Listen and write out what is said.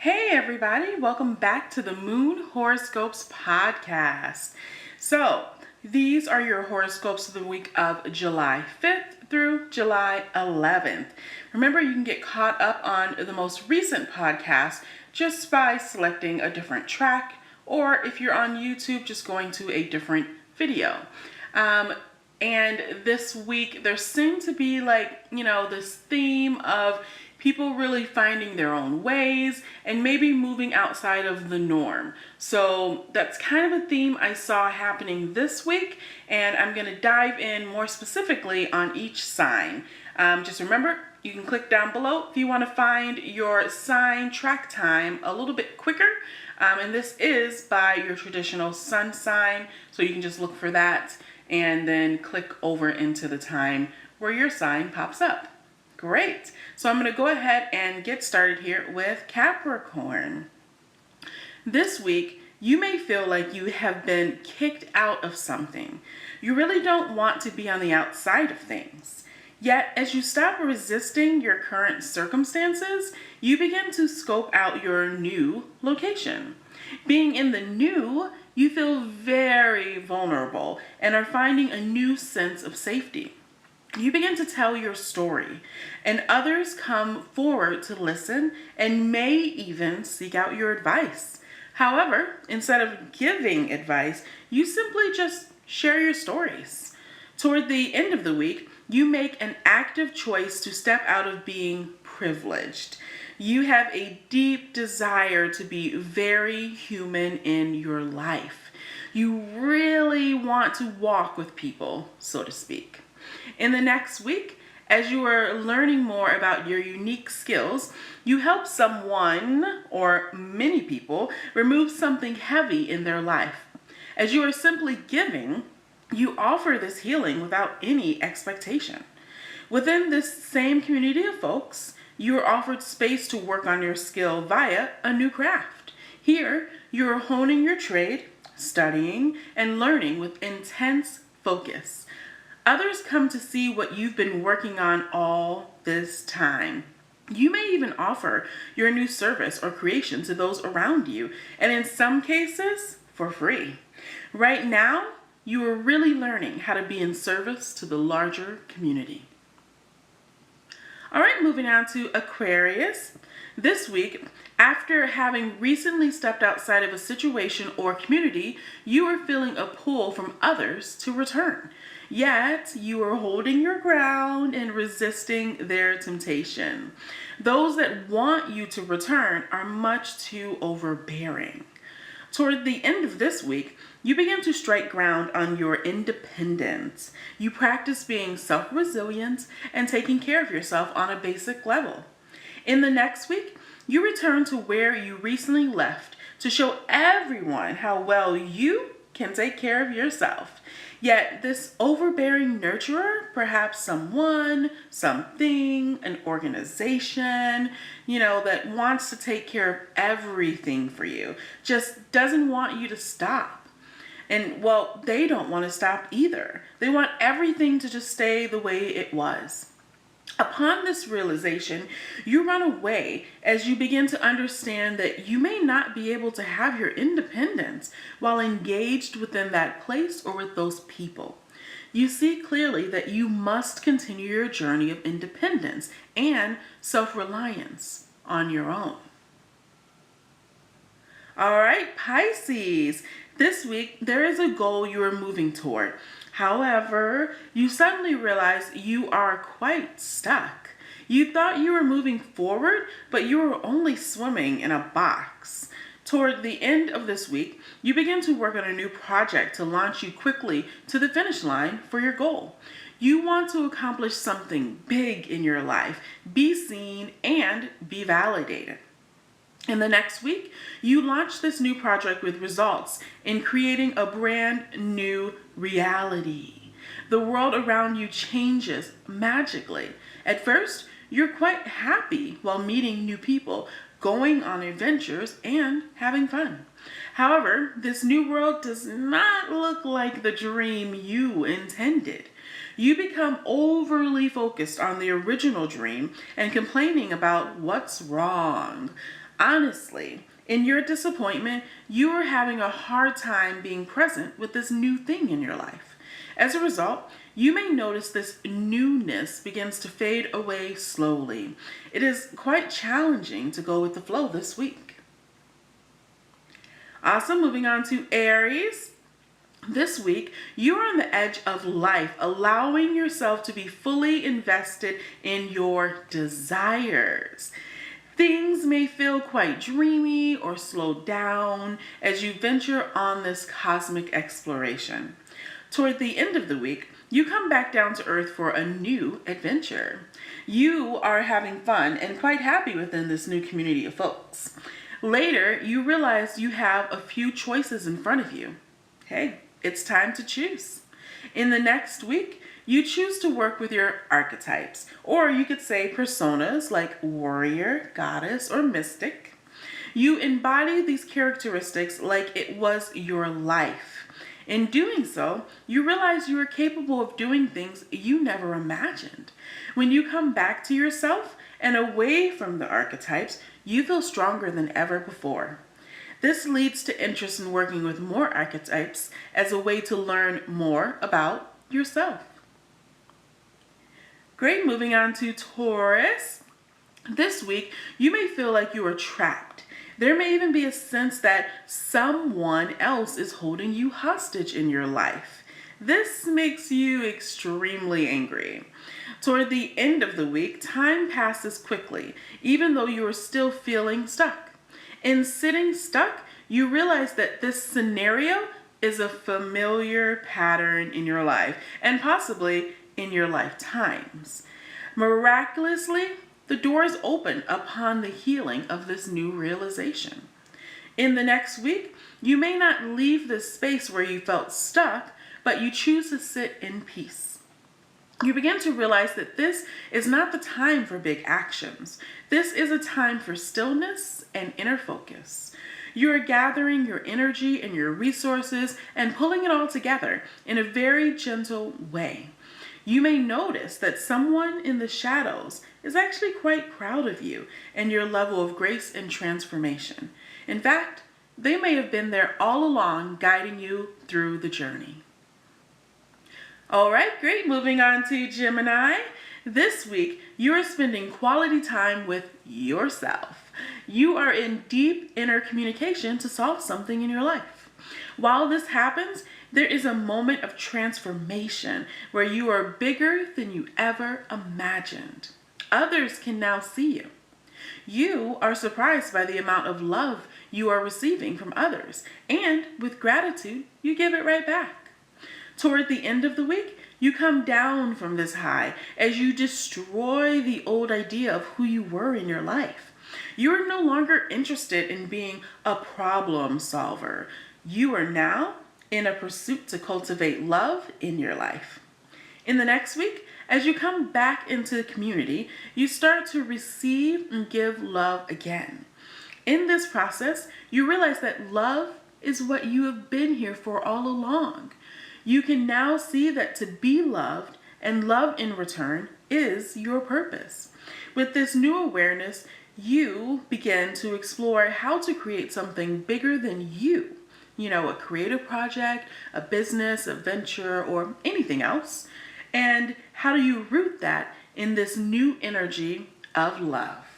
Hey everybody, welcome back to the Moon Horoscopes Podcast. So, these are your horoscopes of the week of July 5th through July 11th. Remember, you can get caught up on the most recent podcast just by selecting a different track, or if you're on YouTube, just going to a different video. And this week, there seemed to be this theme of people really finding their own ways and maybe moving outside of the norm. So that's kind of a theme I saw happening this week, and I'm going to dive in more specifically on each sign. Just remember, you can click down below if you want to find your sign track time a little bit quicker. And this is by your traditional sun sign, so you can just look for that and then click over into the time where your sign pops up. Great. So I'm going to go ahead and get started here with Capricorn. This week, you may feel like you have been kicked out of something. You really don't want to be on the outside of things. Yet, as you stop resisting your current circumstances, you begin to scope out your new location. Being in the new, you feel very vulnerable and are finding a new sense of safety. You begin to tell your story, and others come forward to listen and may even seek out your advice. However, instead of giving advice, you simply just share your stories. Toward the end of the week, you make an active choice to step out of being privileged. You have a deep desire to be very human in your life. You really want to walk with people, so to speak. In the next week, as you are learning more about your unique skills, you help someone or many people remove something heavy in their life. As you are simply giving, you offer this healing without any expectation. Within this same community of folks, you are offered space to work on your skill via a new craft. Here, you are honing your trade, studying, and learning with intense focus. Others come to see what you've been working on all this time. You may even offer your new service or creation to those around you, and in some cases, for free. Right now, you are really learning how to be in service to the larger community. All right, moving on to Aquarius. This week, after having recently stepped outside of a situation or community, you are feeling a pull from others to return. Yet, you are holding your ground and resisting their temptation. Those that want you to return are much too overbearing. Toward the end of this week, you begin to strike ground on your independence. You practice being self-resilient and taking care of yourself on a basic level. In the next week, you return to where you recently left to show everyone how well you can take care of yourself. Yet this overbearing nurturer, perhaps someone, something, an organization, that wants to take care of everything for you, just doesn't want you to stop. And well, they don't want to stop either. They want everything to just stay the way it was. Upon this realization, you run away as you begin to understand that you may not be able to have your independence while engaged within that place or with those people. You see clearly that you must continue your journey of independence and self-reliance on your own. All right, Pisces. This week, there is a goal you are moving toward. However, you suddenly realize you are quite stuck. You thought you were moving forward, but you were only swimming in a box. Toward the end of this week, you begin to work on a new project to launch you quickly to the finish line for your goal. You want to accomplish something big in your life, be seen, and be validated. In the next week, you launch this new project with results in creating a brand new reality. The world around you changes magically. At first, you're quite happy while meeting new people, going on adventures, and having fun. However, this new world does not look like the dream you intended. You become overly focused on the original dream and complaining about what's wrong. Honestly, in your disappointment, you are having a hard time being present with this new thing in your life. As a result, you may notice this newness begins to fade away slowly. It is quite challenging to go with the flow this week. Awesome, moving on to Aries. This week, you are on the edge of life, allowing yourself to be fully invested in your desires. Things may feel quite dreamy or slow down as you venture on this cosmic exploration. Toward the end of the week, you come back down to earth for a new adventure. You are having fun and quite happy within this new community of folks. Later, you realize you have a few choices in front of you. Hey, it's time to choose. In the next week, you choose to work with your archetypes, or you could say personas like warrior, goddess, or mystic. You embody these characteristics like it was your life. In doing so, you realize you are capable of doing things you never imagined. When you come back to yourself and away from the archetypes, you feel stronger than ever before. This leads to interest in working with more archetypes as a way to learn more about yourself. Great, moving on to Taurus. This week, you may feel like you are trapped. There may even be a sense that someone else is holding you hostage in your life. This makes you extremely angry. Toward the end of the week, time passes quickly, even though you are still feeling stuck. In sitting stuck, you realize that this scenario is a familiar pattern in your life and possibly in your lifetimes. Miraculously, the doors open upon the healing of this new realization. In the next week, you may not leave this space where you felt stuck, but you choose to sit in peace. You begin to realize that this is not the time for big actions. This is a time for stillness and inner focus. You are gathering your energy and your resources and pulling it all together in a very gentle way. You may notice that someone in the shadows is actually quite proud of you and your level of grace and transformation. In fact, they may have been there all along, guiding you through the journey. All right, great. Moving on to Gemini. This week, you are spending quality time with yourself. You are in deep inner communication to solve something in your life. While this happens, there is a moment of transformation where you are bigger than you ever imagined. Others can now see you. You are surprised by the amount of love you are receiving from others, and with gratitude, you give it right back. Toward the end of the week, you come down from this high as you destroy the old idea of who you were in your life. You are no longer interested in being a problem solver. You are now in a pursuit to cultivate love in your life. In the next week, as you come back into the community, you start to receive and give love again. In this process, you realize that love is what you have been here for all along. You can now see that to be loved and love in return is your purpose. With this new awareness, you begin to explore how to create something bigger than you. A creative project, a business, a venture, or anything else. And how do you root that in this new energy of love?